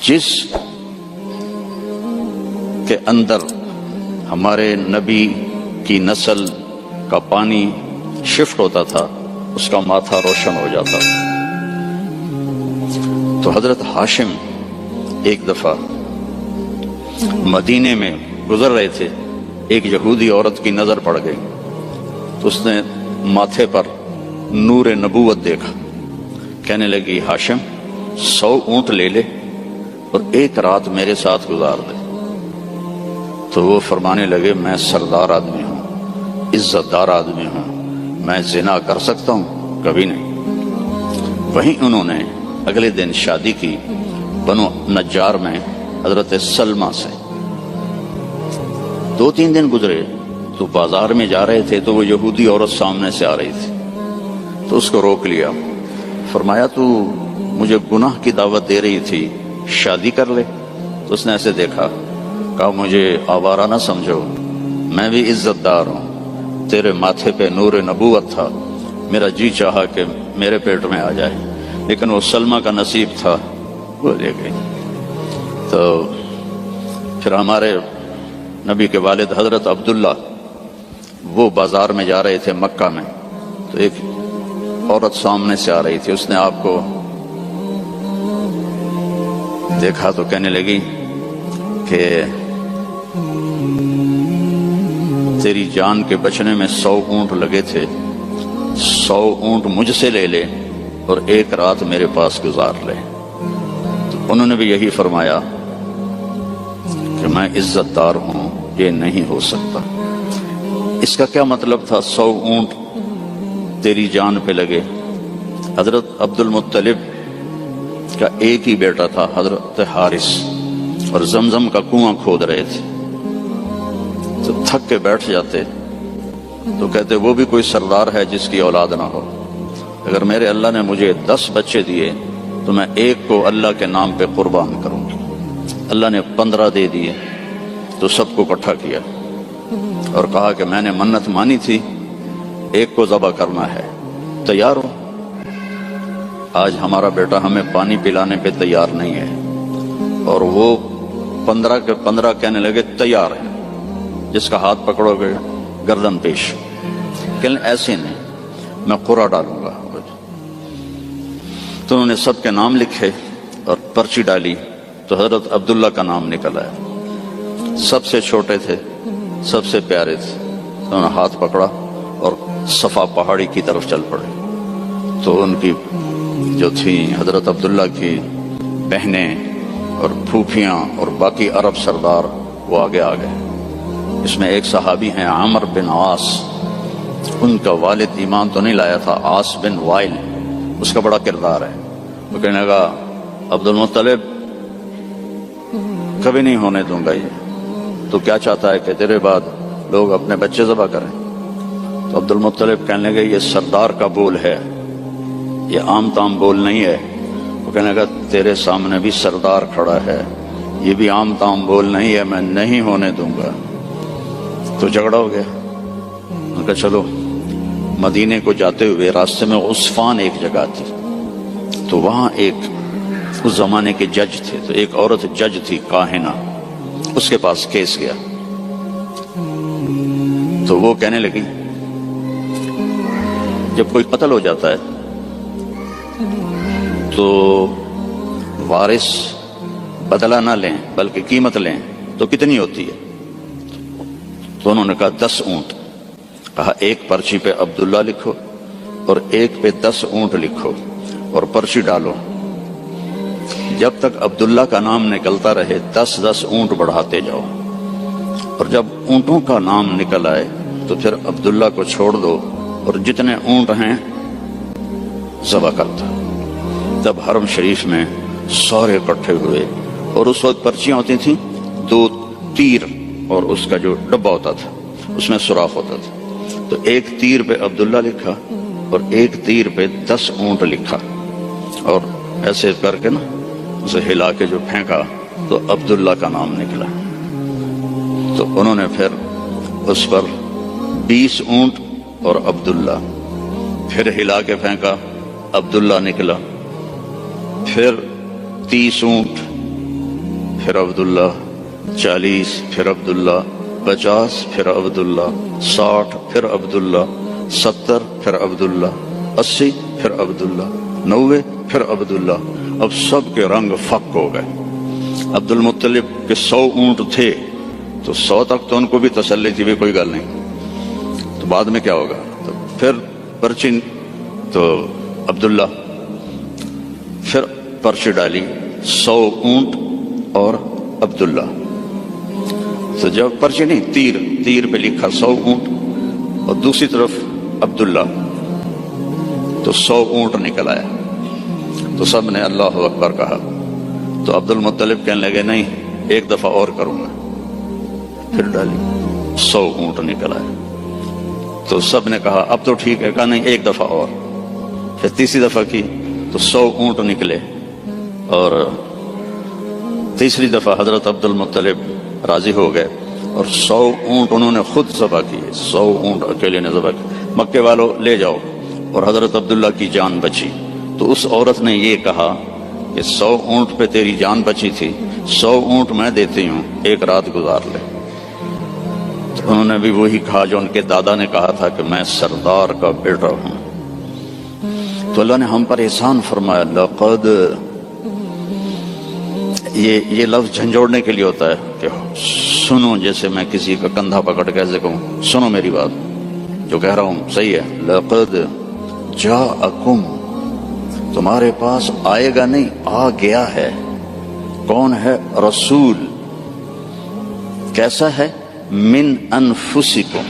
جس کے اندر ہمارے نبی کی نسل کا پانی شفٹ ہوتا تھا اس کا ماتھا روشن ہو جاتا. تو حضرت ہاشم ایک دفعہ مدینے میں گزر رہے تھے، ایک یہودی عورت کی نظر پڑ گئی تو اس نے ماتھے پر نور نبوت دیکھا. کہنے لگی ہاشم 100 اونٹ لے لے اور ایک رات میرے ساتھ گزار دے. تو وہ فرمانے لگے میں سردار آدمی ہوں، عزت دار آدمی ہوں، میں زنا کر سکتا ہوں؟ کبھی نہیں. وہیں انہوں نے اگلے دن شادی کی بنو نجار میں حضرت سلمہ سے. 2-3 دن گزرے تو بازار میں جا رہے تھے تو وہ یہودی عورت سامنے سے آ رہی تھی تو اس کو روک لیا. فرمایا تو مجھے گناہ کی دعوت دے رہی تھی، شادی کر لے. تو اس نے ایسے دیکھا، کہا مجھے آوارہ نہ سمجھو، میں بھی عزت دار ہوں، تیرے ماتھے پہ نور نبوت تھا، میرا جی چاہا کہ میرے پیٹ میں آ جائے، لیکن وہ سلمہ کا نصیب تھا، وہ لے گئی. تو پھر ہمارے نبی کے والد حضرت عبداللہ وہ بازار میں جا رہے تھے مکہ میں، تو ایک عورت سامنے سے آ رہی تھی، اس نے آپ کو دیکھا تو کہنے لگی کہ تیری جان کے بچنے میں 100 اونٹ لگے تھے، 100 اونٹ مجھ سے لے لے اور ایک رات میرے پاس گزار لے. تو انہوں نے بھی یہی فرمایا کہ میں عزت دار ہوں، یہ نہیں ہو سکتا. اس کا کیا مطلب تھا 100 اونٹ تیری جان پہ لگے؟ حضرت عبد المطلب کا ایک ہی بیٹا تھا حضرت حارث، اور زمزم کا کنواں کھود رہے تھے. تو تھک کے بیٹھ جاتے تو کہتے وہ بھی کوئی سردار ہے جس کی اولاد نہ ہو. اگر میرے اللہ نے مجھے 10 بچے دیے تو میں ایک کو اللہ کے نام پہ قربان کروں گی. اللہ نے 15 دے دیے تو سب کو اکٹھا کیا اور کہا کہ میں نے منت مانی تھی، ایک کو ذبح کرنا ہے، تیار ہو؟ آج ہمارا بیٹا ہمیں پانی پلانے پہ تیار نہیں ہے، اور وہ 15 کے 15 کہنے لگے تیار ہے، جس کا ہاتھ پکڑو گے گردن پیش. کہ ایسے نہیں، میں قرعہ ڈالوں گا. تو انہوں نے سب کے نام لکھے اور پرچی ڈالی تو حضرت عبداللہ کا نام نکل آیا. سب سے چھوٹے تھے، سب سے پیارے تھے. انہوں نے ہاتھ پکڑا اور صفا پہاڑی کی طرف چل پڑے. تو ان کی جو تھیں حضرت عبداللہ کی بہنیں اور پھوپھیاں اور باقی عرب سردار وہ آگے آ گئے. اس میں ایک صحابی ہیں عامر بن عاص، ان کا والد ایمان تو نہیں لایا تھا، عاص بن وائل، اس کا بڑا کردار ہے. وہ کہنے لگا عبد المطلب کبھی نہیں ہونے دوں گا یہ، تو کیا چاہتا ہے کہ تیرے بعد لوگ اپنے بچے ذبح کریں؟ تو عبد المطلب کہنے لگے یہ سردار کا بول ہے، یہ عام تام بول نہیں ہے. وہ کہنے لگا تیرے سامنے بھی سردار کھڑا ہے، یہ بھی عام تام بول نہیں ہے، میں نہیں ہونے دوں گا. تو جھگڑا ہو گیا. ان کا چلو مدینے کو جاتے ہوئے راستے میں عصفان ایک جگہ تھی، تو وہاں ایک اس زمانے کے جج تھے، تو ایک عورت جج تھی کاہنہ، اس کے پاس کیس گیا. تو وہ کہنے لگی جب کوئی قتل ہو جاتا ہے تو وارث بدلہ نہ لیں بلکہ قیمت لیں تو کتنی ہوتی ہے؟ تو انہوں نے کہا 10 اونٹ. کہا ایک پرچی پہ عبداللہ لکھو اور ایک پہ 10 اونٹ لکھو اور پرچی ڈالو. جب تک عبداللہ کا نام نکلتا رہے 10-10 اونٹ بڑھاتے جاؤ، اور جب اونٹوں کا نام نکل آئے تو پھر عبداللہ کو چھوڑ دو اور جتنے اونٹ ہیں ذبح کرتا. تب حرم شریف میں سارے اکٹھے ہوئے، اور اس وقت پرچیاں ہوتی تھیں 2 تیر اور اس کا جو ڈبہ ہوتا تھا اس میں سوراخ ہوتا تھا. تو ایک تیر پہ عبداللہ لکھا اور ایک تیر پہ 10 اونٹ لکھا، اور ایسے کر کے نا اسے ہلا کے جو پھینکا تو عبداللہ کا نام نکلا. تو انہوں نے پھر اس پر 20 اونٹ اور عبداللہ، پھر ہلا کے پھینکا، عبداللہ نکلا، پھر 30 اونٹ پھر عبداللہ، 40 پھر عبداللہ، 50 پھر عبداللہ، 60 پھر عبداللہ، 70 پھر عبداللہ، 80 پھر عبداللہ، 90 پھر عبداللہ۔ اب سب کے رنگ فک ہو گئے۔ عبد المطلب کے 100 اونٹ تھے تو 100 تک تو ان کو بھی تسلی تھی بھی کوئی گل نہیں، تو بعد میں کیا ہوگا؟ تو پھر پرچی تو عبداللہ، پھر پرچی ڈالی 100 اونٹ اور عبداللہ۔ تو جب پرچی نہیں، تیر پہ لکھا 100 اونٹ اور دوسری طرف عبداللہ، تو 100 اونٹ نکل آیا۔ تو سب نے اللہ اکبر کہا۔ تو عبد المطلب کہنے لگے نہیں، ایک دفعہ اور کروں گا۔ پھر ڈالی 100 اونٹ نکل آیا۔ تو سب نے کہا اب تو ٹھیک ہے، کہا نہیں ایک دفعہ اور۔ پھر تیسری دفعہ کی تو 100 اونٹ نکلے، اور تیسری دفعہ حضرت عبد المطلب راضی ہو گئے اور 100 اونٹ انہوں نے خود ذبح کیے۔ 100 اونٹ اکیلے نے ذبح کیے۔ مکے والوں لے جاؤ، اور حضرت عبداللہ کی جان بچی۔ تو اس عورت نے یہ کہا کہ 100 اونٹ پہ تیری جان بچی تھی، 100 اونٹ میں دیتی ہوں، ایک رات گزار لے۔ تو انہوں نے بھی وہی کہا جو ان کے دادا نے کہا تھا کہ میں سردار کا بیٹا ہوں۔ تو اللہ نے ہم پر احسان فرمایا، لقد، یہ لفظ جھنجھوڑنے کے لیے ہوتا ہے کہ سنو، جیسے میں کسی کا کندھا پکڑ کے ایسے کہوں سنو میری بات، جو کہہ رہا ہوں صحیح ہے۔ لقد جاءکم، تمہارے پاس آئے گا نہیں، آ گیا ہے۔ کون ہے؟ رسول۔ کیسا ہے؟ من انفسکم،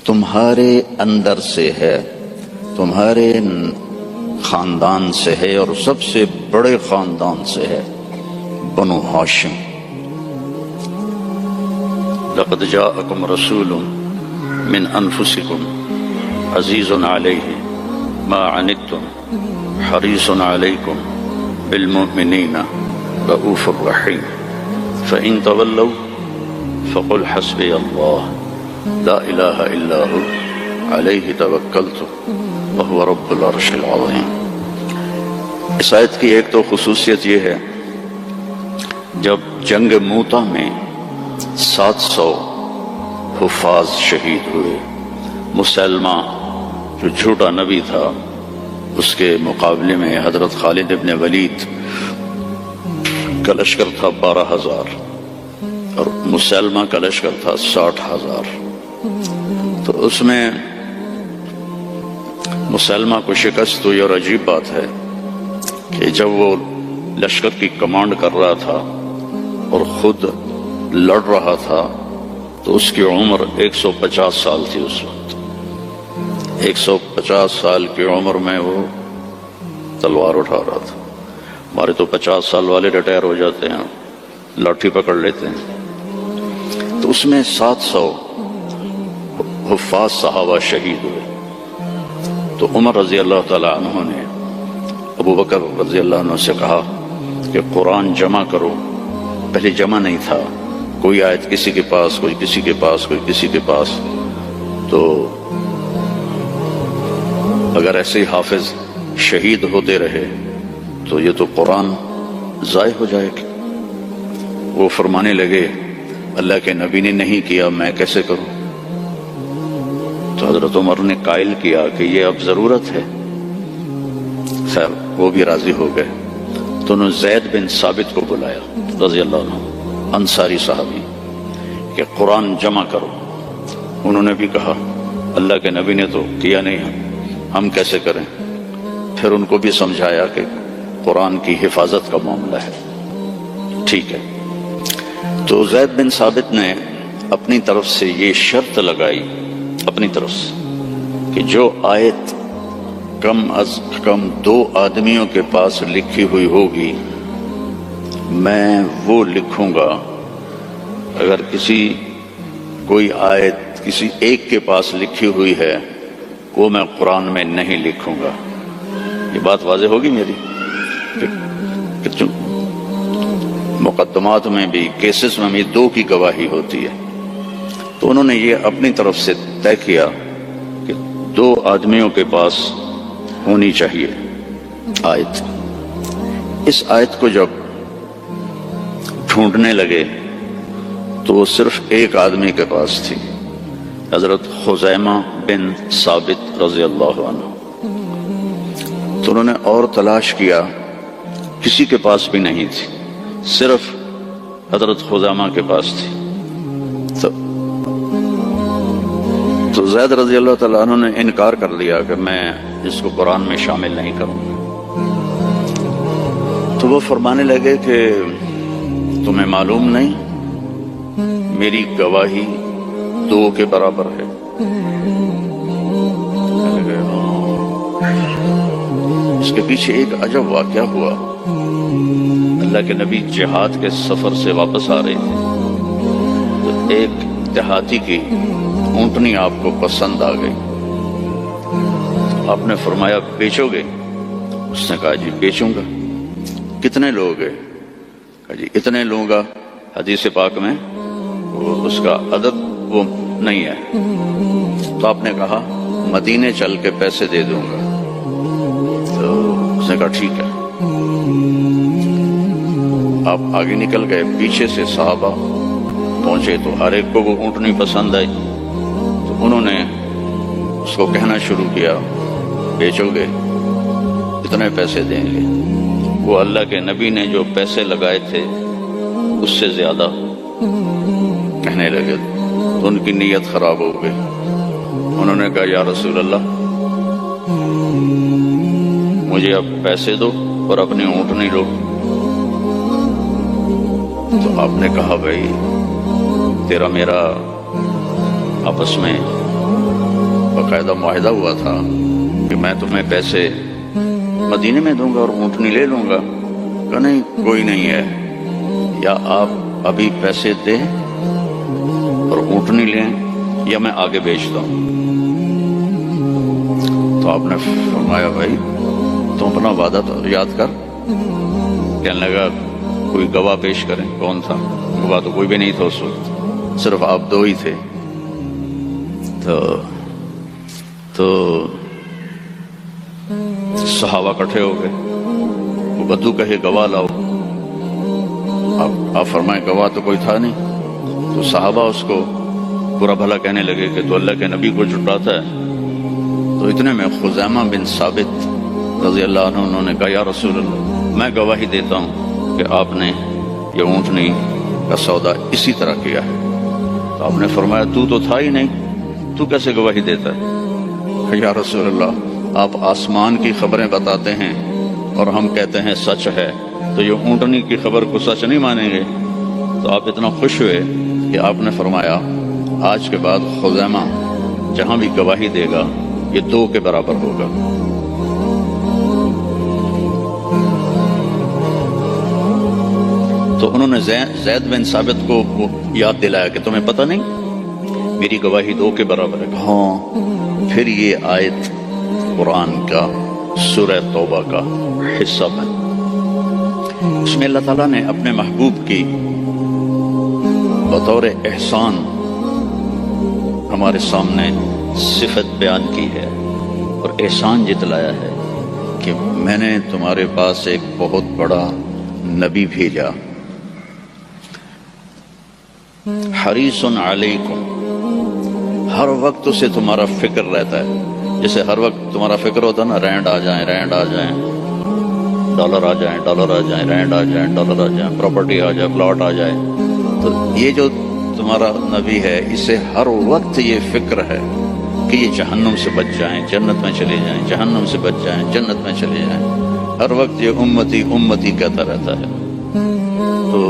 تمہارے اندر سے ہے، تمہارے خاندان سے ہے، اور سب سے بڑے خاندان سے ہے، بنو ہاشم۔ لقد جاءکم رسول من انفسکم عزیز علیہ ما عنتم حریص علیکم بالمؤمنین رؤوف رحیم فإن تولوا فقل حسبی اللہ لا الہ الا ہو علیہ توکلت وہو رب العرش العظیم۔ اس آیت کی ایک تو خصوصیت یہ ہے، جب جنگ موتا میں 700 حفاظ شہید ہوئے، مسلمہ جو جھوٹا نبی تھا اس کے مقابلے میں حضرت خالد ابن ولید کا لشکر تھا 12,000 اور مسلمہ کا لشکر تھا 60,000۔ تو اس میں مسلمہ کو شکست ہوئی، اور عجیب بات ہے کہ جب وہ لشکر کی کمانڈ کر رہا تھا اور خود لڑ رہا تھا تو اس کی عمر 150 سال تھی اس وقت۔ 150 سال کی عمر میں وہ تلوار اٹھا رہا تھا۔ ہمارے تو 50 سال والے ریٹائر ہو جاتے ہیں، لاٹھی پکڑ لیتے ہیں۔ تو اس میں 700 حفاظ صحابہ شہید ہوئے۔ تو عمر رضی اللہ تعالیٰ عنہ نے ابو بکر رضی اللہ عنہ سے کہا کہ قرآن جمع کرو۔ پہلے جمع نہیں تھا، کوئی آیت کسی کے پاس، کوئی کسی کے پاس، کوئی کسی کے پاس۔ تو اگر ایسے ہی حافظ شہید ہوتے رہے تو یہ تو قرآن ضائع ہو جائے گا۔ وہ فرمانے لگے اللہ کے نبی نے نہیں کیا، میں کیسے کروں؟ تو حضرت عمر نے قائل کیا کہ یہ اب ضرورت ہے۔ خیر وہ بھی راضی ہو گئے۔ تو انہوں نے زید بن ثابت کو بلایا رضی اللہ عنہ، انصاری صحابی، کہ قرآن جمع کرو۔ انہوں نے بھی کہا اللہ کے نبی نے تو کیا نہیں، ہم کیسے کریں؟ پھر ان کو بھی سمجھایا کہ قرآن کی حفاظت کا معاملہ ہے، ٹھیک ہے۔ تو زید بن ثابت نے اپنی طرف سے یہ شرط لگائی، اپنی طرف سے، کہ جو آیت کم از کم 2 آدمیوں کے پاس لکھی ہوئی ہوگی میں وہ لکھوں گا۔ اگر کوئی آیت کسی ایک کے پاس لکھی ہوئی ہے وہ میں قرآن میں نہیں لکھوں گا۔ یہ بات واضح ہوگی میری کہ مقدمات میں بھی، کیسز میں بھی 2 کی گواہی ہوتی ہے۔ تو انہوں نے یہ اپنی طرف سے طے کیا کہ 2 آدمیوں کے پاس ہونی چاہیے آیت۔ اس آیت کو جب ڈھونڈنے لگے تو وہ صرف ایک آدمی کے پاس تھی، حضرت خزیمہ بن ثابت رضی اللہ عنہ۔ تو انہوں نے اور تلاش کیا، کسی کے پاس بھی نہیں تھی، صرف حضرت خزیمہ کے پاس تھی۔ تو زید رضی اللہ تعالیٰ عنہ نے انکار کر لیا کہ میں اس کو قرآن میں شامل نہیں کروں گا۔ تو وہ فرمانے لگے کہ تمہیں معلوم نہیں میری گواہی 2 کے برابر ہے؟ اس کے پیچھے ایک عجب واقعہ ہوا۔ اللہ کے نبی جہاد کے سفر سے واپس آ رہے تھے تو ایک دیہاتی کی اونٹنی آپ کو پسند آ گئی۔ آپ نے فرمایا بیچو گے؟ اس نے کہا جی بیچوں گا۔ کتنے لوگ ہیں؟ کہا جی اتنے لوں گا۔ حدیث پاک میں اس کا عدد وہ نہیں ہے۔ تو آپ نے کہا مدینے چل کے پیسے دے دوں گا۔ تو اس نے کہا ٹھیک ہے۔ آپ آگے نکل گئے، پیچھے سے صحابہ پہنچے تو ہر ایک کو وہ اونٹنی پسند آئی۔ تو انہوں نے اس کو کہنا شروع کیا بیچو گے؟ اتنے پیسے دیں گے۔ وہ اللہ کے نبی نے جو پیسے لگائے تھے اس سے زیادہ کہنے لگے تو ان کی نیت خراب ہو گئی۔ انہوں نے کہا یا رسول اللہ مجھے اب پیسے دو اور اپنی اونٹنی لو۔ تو آپ نے کہا بھائی تیرا میرا آپس میں باقاعدہ معاہدہ ہوا تھا کہ میں تمہیں پیسے مدینے میں دوں گا اور اونٹنی لے لوں گا۔ کہ نہیں کوئی نہیں ہے، یا آپ ابھی پیسے دیں اور اونٹنی لیں یا میں آگے بیچتا ہوں۔ تو آپ نے فرمایا بھائی تم اپنا وعدہ تو یاد کر۔ کہنے لگا کوئی گواہ پیش کریں۔ کون تھا گواہ؟ تو کوئی بھی نہیں تھا اس وقت، صرف آپ 2 ہی تھے۔ تو صحابہ اکٹھے ہو گئے۔ وہ بدو کہے گواہ لاؤ۔ آپ فرمائیں گواہ تو کوئی تھا نہیں۔ تو صحابہ اس کو برا بھلا کہنے لگے کہ تو اللہ کے نبی کو جھٹلاتا ہے۔ تو اتنے میں خزیمہ بن ثابت رضی اللہ عنہ انہوں نے کہا یا رسول اللہ میں گواہی دیتا ہوں کہ آپ نے یہ اونٹنی کا سودا اسی طرح کیا ہے۔ تو آپ نے فرمایا تو تھا ہی نہیں، تو کیسے گواہی دیتا ہے؟ یا رسول اللہ آپ آسمان کی خبریں بتاتے ہیں اور ہم کہتے ہیں سچ ہے، تو یہ اونٹنی کی خبر کو سچ نہیں مانیں گے؟ تو آپ اتنا خوش ہوئے کہ آپ نے فرمایا آج کے بعد خزیمہ جہاں بھی گواہی دے گا یہ 2 کے برابر ہوگا۔ تو انہوں نے زید بن ثابت کو یاد دلایا کہ تمہیں پتہ نہیں میری گواہی 2 کے برابر ہے۔ ہاں۔ پھر یہ آیت قرآن کا سورہ توبہ کا حصہ بن، اس میں اللہ تعالیٰ نے اپنے محبوب کی بطور احسان ہمارے سامنے صفت بیان کی ہے اور احسان جتلایا ہے کہ میں نے تمہارے پاس ایک بہت بڑا نبی بھیجا، حریص علیکم، ہر وقت اسے تمہارا فکر رہتا ہے۔ جیسے ہر وقت تمہارا فکر ہوتا نا رینڈ آ جائیں، ڈالر آ جائیں، رینڈ آ جائیں، ڈالر آ جائیں، پراپرٹی آ جائے، پلاٹ آ جائے۔ تو یہ جو تمہارا نبی ہے اسے ہر وقت یہ فکر ہے کہ یہ جہنم سے بچ جائیں، جنت میں چلے جائیں، جہنم سے بچ جائیں، جنت میں چلے جائیں۔ ہر وقت یہ امتی امتی کہتا رہتا ہے۔ تو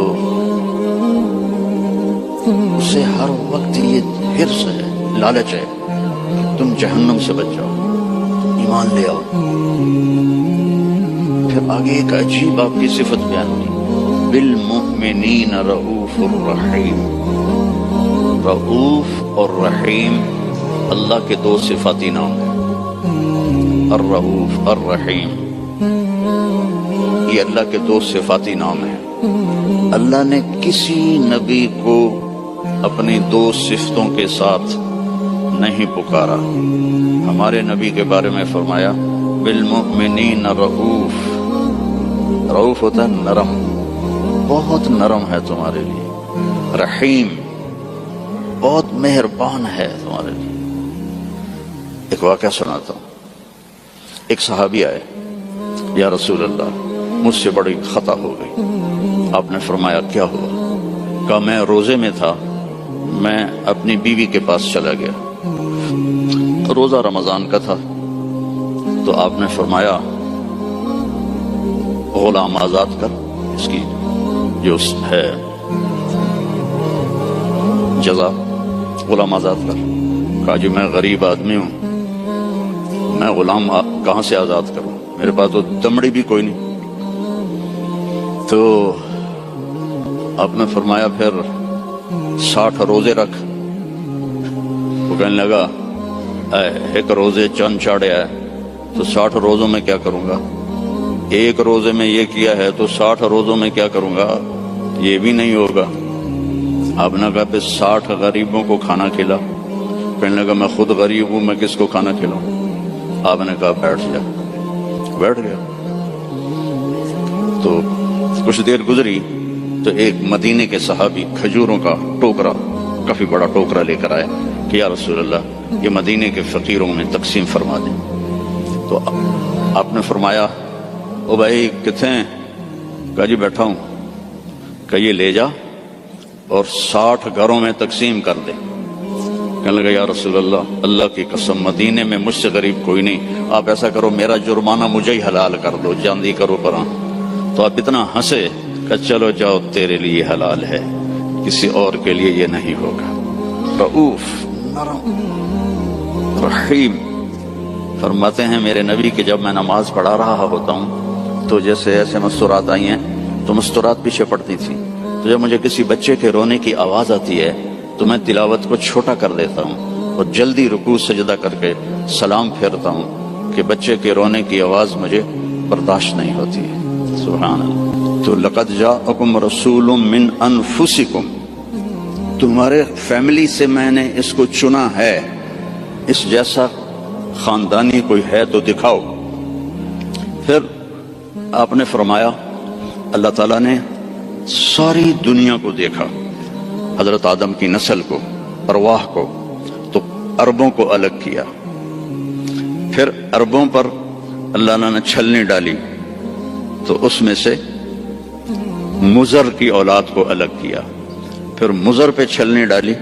اسے ہر وقت یہ حرص ہے، لالچ ہے کہ تم جہنم سے بچ جاؤ، ایمان لے آؤ۔ پھر آگے ایک عجیب آپ کی صفت بیان ہوئی، بالمؤمنین رؤوف الرحیم۔ رؤوف اور رحیم اللہ کے 2 صفاتی نام ہیں، الرؤوف الرحیم، یہ اللہ کے 2 صفاتی نام ہیں۔ اللہ نے کسی نبی کو اپنی 2 صفتوں کے ساتھ نہیں پکارا۔ ہمارے نبی کے بارے میں فرمایا بالمؤمنین رؤوف، رؤوف ہوتا ہے نرم، بہت نرم ہے تمہارے لیے، رحیم بہت مہربان ہے تمہارے لیے۔ ایک واقعہ سناتا ہوں۔ ایک صحابی آئے، یا رسول اللہ مجھ سے بڑی خطا ہو گئی۔ آپ نے فرمایا کیا ہوا؟ کہا میں روزے میں تھا، میں اپنی بیوی کے پاس چلا گیا، روزہ رمضان کا تھا، تو آپ نے فرمایا غلام آزاد کر، اس کی جو ہے جزا غلام آزاد کر۔ کہا جی میں غریب آدمی ہوں، میں غلام کہاں سے آزاد کروں، میرے پاس تو دمڑی بھی کوئی نہیں۔ تو آپ نے فرمایا پھر 60 روزے رکھ۔ وہ کہنے لگا ایک روزے چند چاڑے ہے تو 60 روزوں میں کیا کروں گا، ایک روزے میں یہ کیا ہے تو 60 روزوں میں کیا کروں گا، یہ بھی نہیں ہوگا۔ آپ نے کہا پھر 60 غریبوں کو کھانا کھلا۔ کہنے لگا میں خود غریب ہوں، میں کس کو کھانا کھلاؤں؟ آپ نے کہا بیٹھ جا۔ بیٹھ گیا۔ تو کچھ دیر گزری تو ایک مدینے کے صحابی کھجوروں کا ٹوکرا، کافی بڑا ٹوکرا لے کر آئے کہ یا رسول اللہ یہ مدینے کے فقیروں میں تقسیم فرما دیں۔ تو آپ نے فرمایا او بھائی کتنے ہیں؟ کہا جی بیٹھا ہوں۔ کہ یہ لے جا اور 60 گھروں میں تقسیم کر دے۔ کہنے لگا یا رسول اللہ اللہ کی قسم مدینے میں مجھ سے غریب کوئی نہیں، آپ ایسا کرو میرا جرمانہ مجھے ہی حلال کر دو، جاندی کرو پراں۔ تو آپ اتنا ہنسے کہ چلو جاؤ تیرے لیے حلال ہے، کسی اور کے لیے یہ نہیں ہوگا۔ رؤوف، نرم، رحیم۔ فرماتے ہیں میرے نبی کہ جب میں نماز پڑھا رہا ہوتا ہوں تو جیسے ایسے مستورات آئی ہیں تو مستورات پیچھے پڑتی تھی، تو جب مجھے کسی بچے کے رونے کی آواز آتی ہے تو میں تلاوت کو چھوٹا کر دیتا ہوں اور جلدی رکوع سجدہ کر کے سلام پھیرتا ہوں کہ بچے کے رونے کی آواز مجھے برداشت نہیں ہوتی ہے۔ سبحان اللہ۔ تو لقد جاءکم رسول من انفسکم، تمہارے فیملی سے میں نے اس کو چنا ہے، اس جیسا خاندانی کوئی ہے تو دکھاؤ۔ پھر آپ نے فرمایا اللہ تعالیٰ نے ساری دنیا کو دیکھا، حضرت آدم کی نسل کو، ارواح کو، تو عربوں کو الگ کیا۔ پھر عربوں پر اللہ نے چھلنی ڈالی تو اس میں سے مضر کی اولاد کو الگ کیا۔ پھر مضر پہ چھلنی ڈالی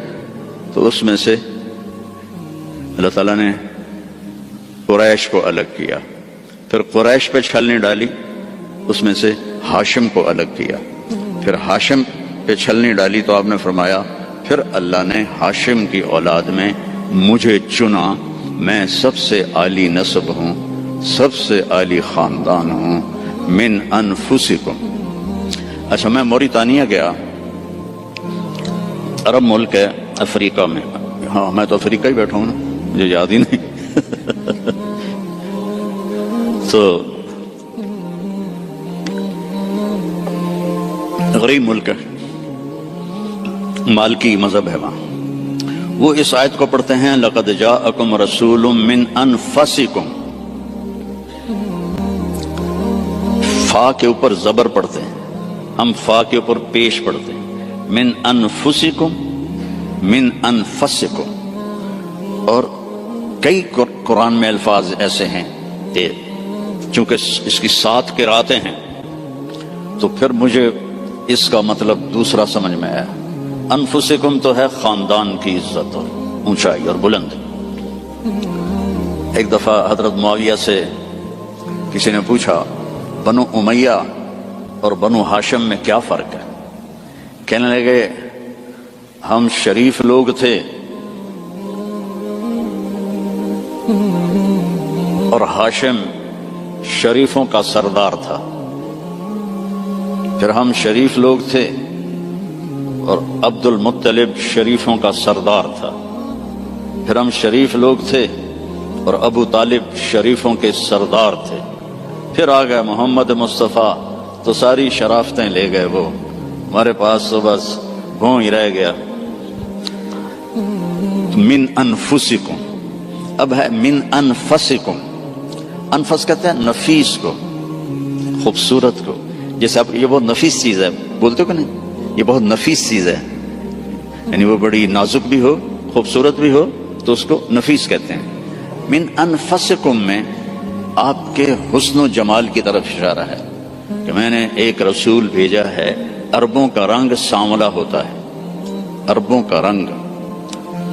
تو اس میں سے اللہ تعالیٰ نے قریش کو الگ کیا۔ پھر قریش پہ چھلنی ڈالی اس میں سے ہاشم کو الگ کیا۔ پھر ہاشم پہ چھلنی ڈالی تو آپ نے فرمایا پھر اللہ نے ہاشم کی اولاد میں مجھے چنا، میں سب سے اعلی نسب ہوں، سب سے اعلی خاندان ہوں، من انفسکم۔ اچھا میں موریتانیہ گیا، عرب ملک ہے افریقہ میں، ہاں میں تو افریقہ ہی بیٹھا ہوں نا، مجھے یاد ہی نہیں۔ تو غریب ملک ہے، مالکی مذہب ہے وہاں۔ وہ اس آیت کو پڑھتے ہیں لقد جاءکم رسول من انفسکم، فا کے اوپر زبر پڑھتے ہیں، ہم فا کے اوپر پیش پڑھتے ہیں، من انفسکم، من انفسکم۔ اور کئی قرآن میں الفاظ ایسے ہیں کہ چونکہ اس کی 7 قراتیں ہیں تو پھر مجھے اس کا مطلب دوسرا سمجھ میں آیا۔ انفسکم تو ہے خاندان کی عزت اور اونچائی اور بلند۔ ایک دفعہ حضرت معاویہ سے کسی نے پوچھا بنو امیہ اور بنو ہاشم میں کیا فرق ہے؟ کہنے لگے ہم شریف لوگ تھے اور ہاشم شریفوں کا سردار تھا۔ پھر ہم شریف لوگ تھے اور عبد المطلب شریفوں کا سردار تھا۔ پھر ہم شریف لوگ تھے اور ابو طالب شریفوں کے سردار تھے۔ پھر آ گئے محمد مصطفیٰ تو ساری شرافتیں لے گئے، وہ ہمارے پاس تو بس گھوں ہی رہ گیا۔ من انفسکم، اب ہے من انفسکم۔ انفس کہتے ہیں نفیس کو، خوبصورت کو، جیسے آپ یہ بہت نفیس چیز ہے بولتے ہو کہ نہیں, یہ بہت نفیس چیز ہے, یعنی وہ بڑی نازک بھی ہو خوبصورت بھی ہو تو اس کو نفیس کہتے ہیں. من انفسکم میں آپ کے حسن و جمال کی طرف اشارہ ہے کہ میں نے ایک رسول بھیجا ہے. عربوں کا رنگ سانولا ہوتا ہے, عربوں کا رنگ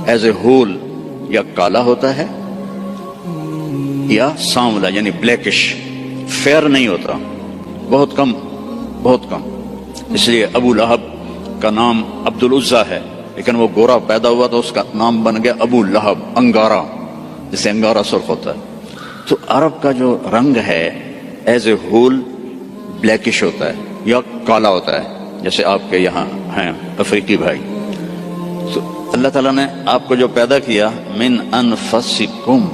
ایز اے ہول یا کالا ہوتا ہے یا سانولا یعنی بلیکش, فیئر نہیں ہوتا, بہت کم بہت کم. اس لیے ابو لہب کا نام عبد العزا ہے, لیکن وہ گورا پیدا ہوا تو اس کا نام بن گیا ابو لہب, انگارا, جسے انگارا سرخ ہوتا ہے. تو عرب کا جو رنگ ہے ایز اے ہول بلیکش ہوتا ہے یا کالا ہوتا ہے, جیسے آپ کے یہاں ہیں افریقی بھائی. تو اللہ تعالیٰ نے آپ کو جو پیدا کیا من انفسکم,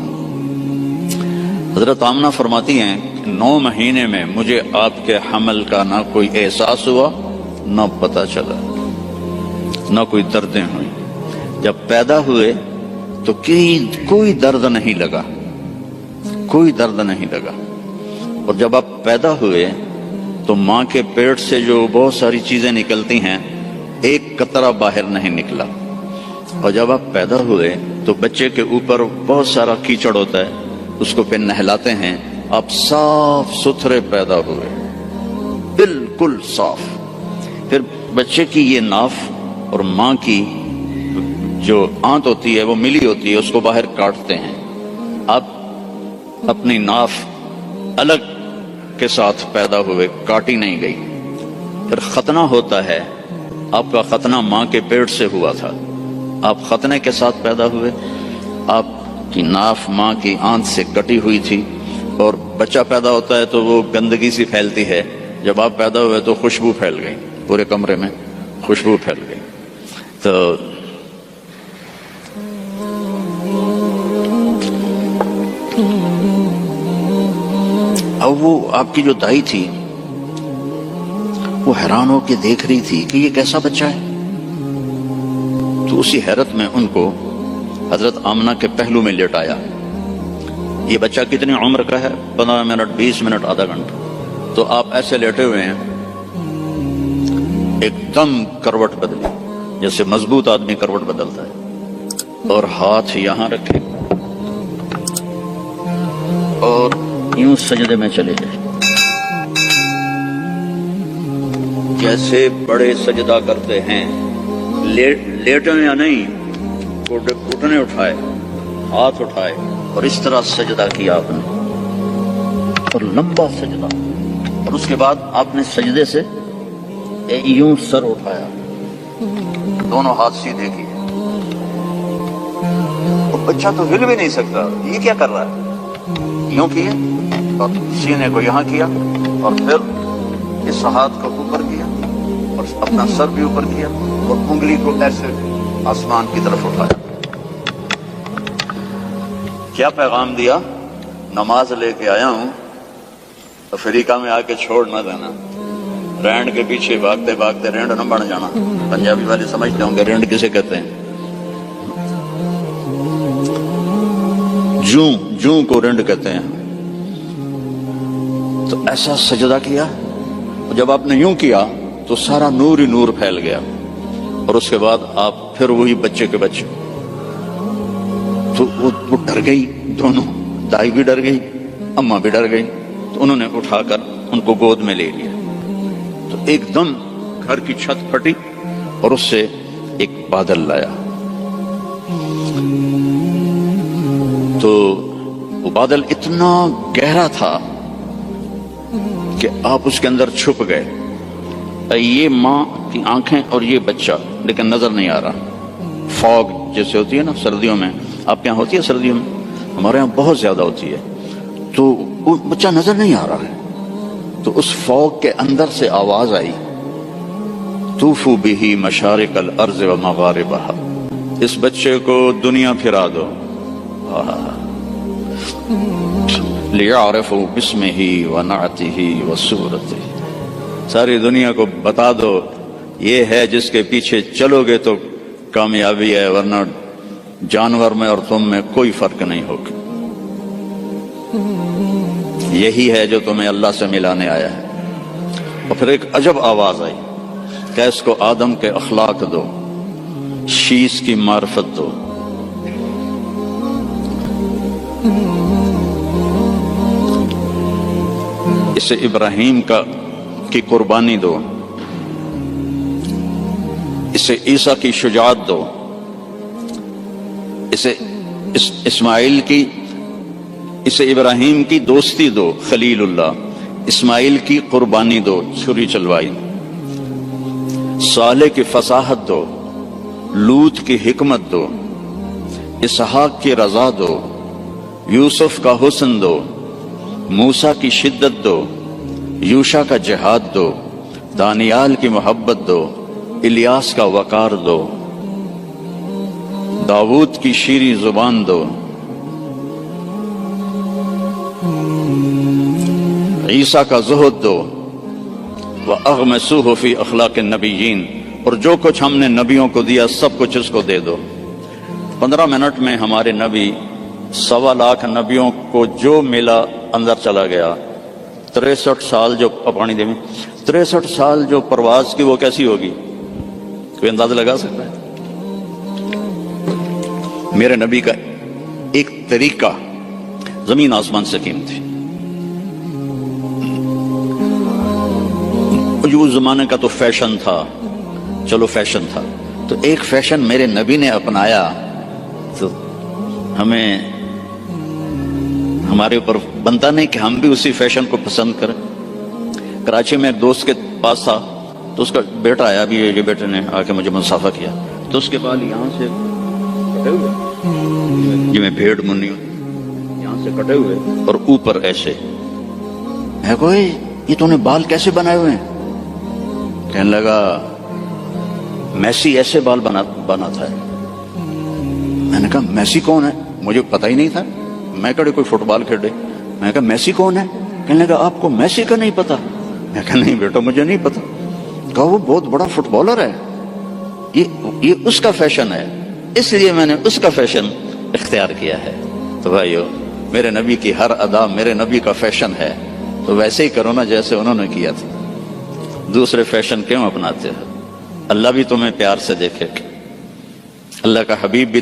حضرت آمنہ فرماتی ہیں 9 مہینے میں مجھے آپ کے حمل کا نہ کوئی احساس ہوا نہ پتہ چلا, نہ کوئی دردیں ہوئی. جب پیدا ہوئے تو کوئی درد نہیں لگا, کوئی درد نہیں لگا. اور جب آپ پیدا ہوئے تو ماں کے پیٹ سے جو بہت ساری چیزیں نکلتی ہیں ایک قطرہ باہر نہیں نکلا. اور جب آپ پیدا ہوئے تو بچے کے اوپر بہت سارا کیچڑ ہوتا ہے, اس کو پھر نہلاتے ہیں. آپ صاف ستھرے پیدا ہوئے, بالکل صاف. پھر بچے کی یہ ناف اور ماں کی جو آنت ہوتی ہے وہ ملی ہوتی ہے, اس کو باہر کاٹتے ہیں. آپ اپنی ناف الگ کے ساتھ پیدا ہوئے, کاٹی نہیں گئی. پھر ختنہ ہوتا ہے, آپ کا ختنہ ماں کے پیٹ سے ہوا تھا, آپ ختنے کے ساتھ پیدا ہوئے. آپ کی ناف ماں کی آنت سے کٹی ہوئی تھی, اور بچہ پیدا ہوتا ہے تو وہ گندگی سی پھیلتی ہے. جب آپ پیدا ہوئے تو خوشبو پھیل گئی, پورے کمرے میں خوشبو پھیل گئی. تو اب وہ آپ کی جو دائی تھی وہ حیران ہو کے دیکھ رہی تھی کہ یہ کیسا بچہ ہے. تو اسی حیرت میں ان کو حضرت آمنہ کے پہلو میں لٹایا. یہ بچہ کتنی عمر کا ہے؟ 15 منٹ 20 منٹ آدھا گھنٹہ. تو آپ ایسے لیٹے ہوئے ہیں, ایک دم کروٹ بدلی جیسے مضبوط آدمی کروٹ بدلتا ہے, اور ہاتھ یہاں رکھے اور یوں سجدے میں چلے گئے, جیسے بڑے سجدہ کرتے ہیں. لیٹے یا نہیں, گھٹنے اٹھائے, ہاتھ اٹھائے اور اس طرح سجدہ کیا آپ نے, اور لمبا سجدہ. اور اس کے بعد آپ نے سجدے سے یوں سر اٹھایا, دونوں ہاتھ سیدھے کیے. بچہ تو ہل بھی نہیں سکتا, یہ کیا کر رہا ہے؟ یوں کیے اور سینے کو یہاں کیا, اور پھر اس ہاتھ کو اوپر کیا اور اپنا سر بھی اوپر کیا, اور انگلی کو ایسے آسمان کی طرف اٹھایا. کیا پیغام دیا؟ نماز لے کے آیا ہوں, افریقہ میں آ کے چھوڑ نہ دینا. رینڈ کے پیچھے بھاگتے بھاگتے رینڈ نہ بن جانا. پنجابی والے سمجھتے ہوں گے رینڈ کسے کہتے ہیں. جوں کو رینڈ کہتے ہیں. تو ایسا سجدہ کیا, اور جب آپ نے یوں کیا تو سارا نور ہی نور پھیل گیا. اور اس کے بعد آپ پھر وہی بچے کے بچے. تو وہ ڈر گئی, دونوں, دائی بھی ڈر گئی, اماں بھی ڈر گئی. تو انہوں نے اٹھا کر ان کو گود میں لے لیا. تو ایک دم گھر کی چھت پھٹی اور اس سے ایک بادل لایا. تو وہ بادل اتنا گہرا تھا کہ آپ اس کے اندر چھپ گئے. یہ ماں کی آنکھیں اور یہ بچہ, لیکن نظر نہیں آ رہا. فوگ جیسے ہوتی ہے نا سردیوں میں, آپ کے یہاں ہوتی ہے سردیوں میں, ہمارے یہاں بہت زیادہ ہوتی ہے. تو وہ بچہ نظر نہیں آ رہا ہے. تو اس فوگ کے اندر سے آواز آئی, طوفوا بہ مشارق الارض و مغاربہا, اس بچے کو دنیا پھرا دو. لیعرفوا باسمہ ونعتہ وصورتہ, ساری دنیا کو بتا دو یہ ہے جس کے پیچھے چلو گے تو کامیابی ہے, ورنہ جانور میں اور تم میں کوئی فرق نہیں ہوگا. یہی ہے جو تمہیں اللہ سے ملانے آیا ہے. اور پھر ایک عجب آواز آئی کہ اس کو آدم کے اخلاق دو، شیش کی معرفت دو، اسے ابراہیم کی قربانی دو، اسے عیسیٰ کی شجاعت دو، اسے اسماعیل کی، اسے ابراہیم کی دوستی دو، خلیل اللہ، اسماعیل کی قربانی دو، چھری چلوائی، صالح کی فصاحت دو، لوط کی حکمت دو، اسحاق کی رضا دو، یوسف کا حسن دو، موسیٰ کی شدت دو، یوشع کا جہاد دو، دانیال کی محبت دو، الیاس کا وقار دو، داؤد کی شیریں زبان دو، عیسیٰ کا زہد دو، وَأَغْمَسُوهُ فِي أَخْلَاقِ النَّبِيِّينَ، اور جو کچھ ہم نے نبیوں کو دیا سب کچھ اس کو دے دو۔ 15 منٹ میں ہمارے نبی 1.25 لاکھ نبیوں کو جو ملا اندر چلا گیا۔ 63 سال جو پانی دے میں 63 سال جو پرواز کی وہ کیسی ہوگی؟ کوئی اندازہ لگا سکتا ہے؟ میرے نبی کا ایک طریقہ زمین آسمان سے قیمتی، جو زمانے کا تو فیشن تھا، چلو فیشن تھا، تو ایک فیشن میرے نبی نے اپنایا تو ہمیں ہمارے اوپر بنتا نہیں کہ ہم بھی اسی فیشن کو پسند کریں۔ کراچی میں ایک دوست کے پاس تھا تو اس کا بیٹا آیا، بھی یہ بیٹے نے آ کے مجھے مصافحہ کیا، تو اس کے بال یہاں سے کٹے ہوئے، جی میں بھیڑ منی ہوں، یہاں سے کٹے ہوئے اور اوپر ایسے۔ میں کوئی یہ تو نے بال کیسے بنائے ہوئے ہیں؟ کہنے لگا میسی ایسے بال بنا تھا۔ میں نے کہا میسی کون ہے؟ مجھے پتہ ہی نہیں تھا، میں کہے کوئی فٹ بال کھیلے۔ میں نے کہا میسی کون ہے؟ کہنے لگا آپ کو میسی کا نہیں پتا؟ میں کہا نہیں بیٹا مجھے نہیں پتا۔ کہا وہ بہت بڑا فٹ بالر ہے، یہ اس کا فیشن ہے، اس لیے میں نے اس کا فیشن اختیار کیا ہے۔ تو بھائیو میرے نبی کی ہر ادا میرے نبی کا فیشن ہے، تو ویسے ہی کرو نا جیسے انہوں نے کیا تھا۔ دوسرے فیشن کیوں اپناتے ہو؟ اللہ بھی تمہیں پیار سے دیکھے، اللہ کا حبیب بھی